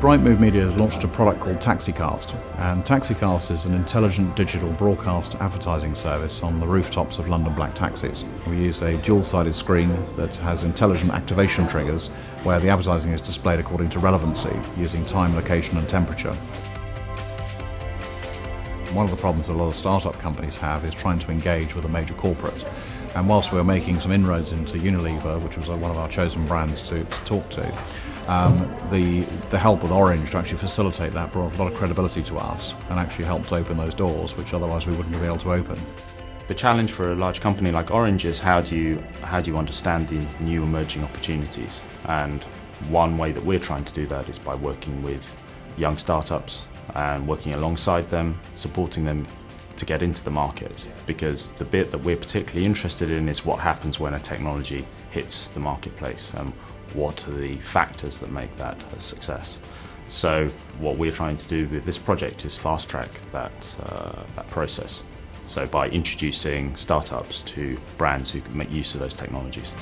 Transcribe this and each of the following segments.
BrightMove Media has launched a product called TaxiCast, and TaxiCast is an intelligent digital broadcast advertising service on the rooftops of London black taxis. We use a dual-sided screen that has intelligent activation triggers where the advertising is displayed according to relevancy, using time, location and temperature. One of the problems a lot of startup companies have is trying to engage with a major corporate. And whilst we were making some inroads into Unilever, which was one of our chosen brands to talk to, the help with Orange to actually facilitate that brought a lot of credibility to us and actually helped open those doors, which otherwise we wouldn't have been able to open. The challenge for a large company like Orange is how do you understand the new emerging opportunities? And one way that we're trying to do that is by working with young startups and working alongside them, supporting them to get into the market, because the bit that we're particularly interested in is what happens when a technology hits the marketplace and what are the factors that make that a success. So what we're trying to do with this project is fast track that process. So by introducing startups to brands who can make use of those technologies.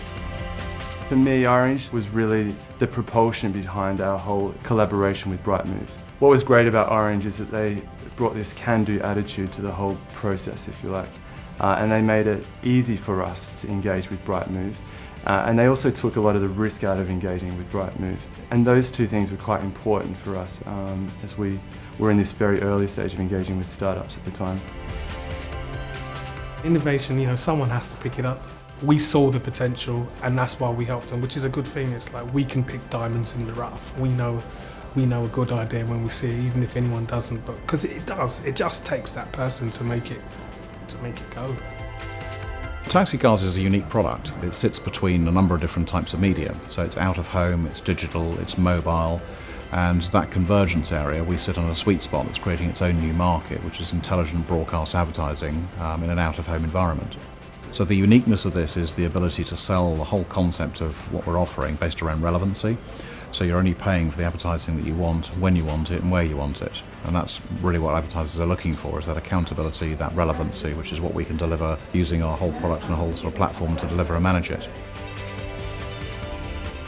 For me, Orange was really the propulsion behind our whole collaboration with BrightMove. What was great about Orange is that they brought this can-do attitude to the whole process, if you like, and they made it easy for us to engage with BrightMove, and they also took a lot of the risk out of engaging with BrightMove. And those two things were quite important for us as we were in this very early stage of engaging with startups at the time. Innovation, someone has to pick it up. We saw the potential and that's why we helped them, which is a good thing. It's like we can pick diamonds in the rough. We know a good idea when we see it, even if anyone doesn't, but because it does, it just takes that person to make it go. TaxiCast is a unique product. It sits between a number of different types of media. So it's out of home, it's digital, it's mobile, and that convergence area, we sit on a sweet spot that's creating its own new market, which is intelligent broadcast advertising in an out of home environment. So the uniqueness of this is the ability to sell the whole concept of what we're offering based around relevancy. So you're only paying for the advertising that you want, when you want it and where you want it. And that's really what advertisers are looking for, is that accountability, that relevancy, which is what we can deliver using our whole product and a whole sort of platform to deliver and manage it.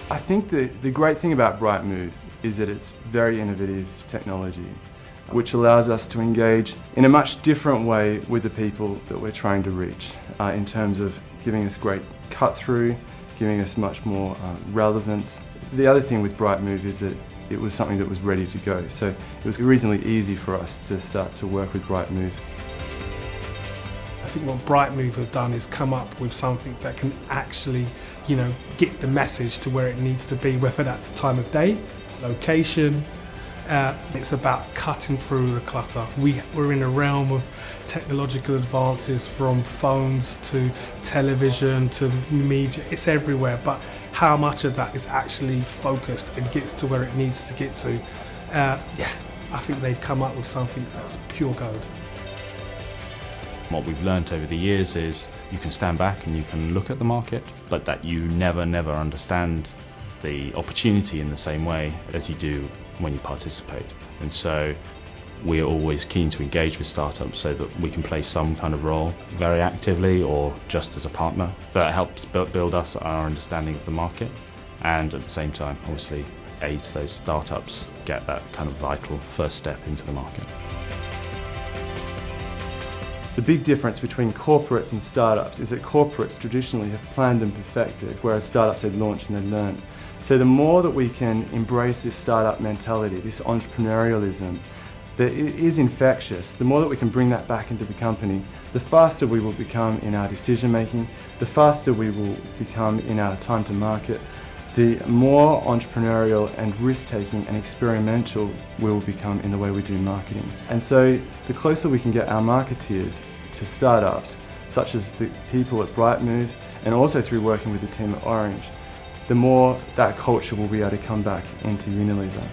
I think the great thing about BrightMove is that it's very innovative technology, which allows us to engage in a much different way with the people that we're trying to reach, in terms of giving us great cut-through, giving us much more relevance. The other thing with BrightMove is that it was something that was ready to go, so it was reasonably easy for us to start to work with BrightMove. I think what BrightMove have done is come up with something that can actually, get the message to where it needs to be, whether that's time of day, location. It's about cutting through the clutter. We're in a realm of technological advances, from phones to television to media. It's everywhere, but how much of that is actually focused and gets to where it needs to get to? I think they've come up with something that's pure gold. What we've learned over the years is you can stand back and you can look at the market, but that you never understand the opportunity in the same way as you do when you participate. And so we're always keen to engage with startups so that we can play some kind of role very actively or just as a partner that helps build us our understanding of the market, and at the same time obviously aids those startups get that kind of vital first step into the market. The big difference between corporates and startups is that corporates traditionally have planned and perfected, whereas startups had launched and had learned. So the more that we can embrace this startup mentality, this entrepreneurialism, that is infectious, the more that we can bring that back into the company, the faster we will become in our decision making, the faster we will become in our time to market, the more entrepreneurial and risk-taking and experimental we will become in the way we do marketing. And so the closer we can get our marketeers to startups, such as the people at BrightMove, and also through working with the team at Orange, the more that culture will be able to come back into Unilever.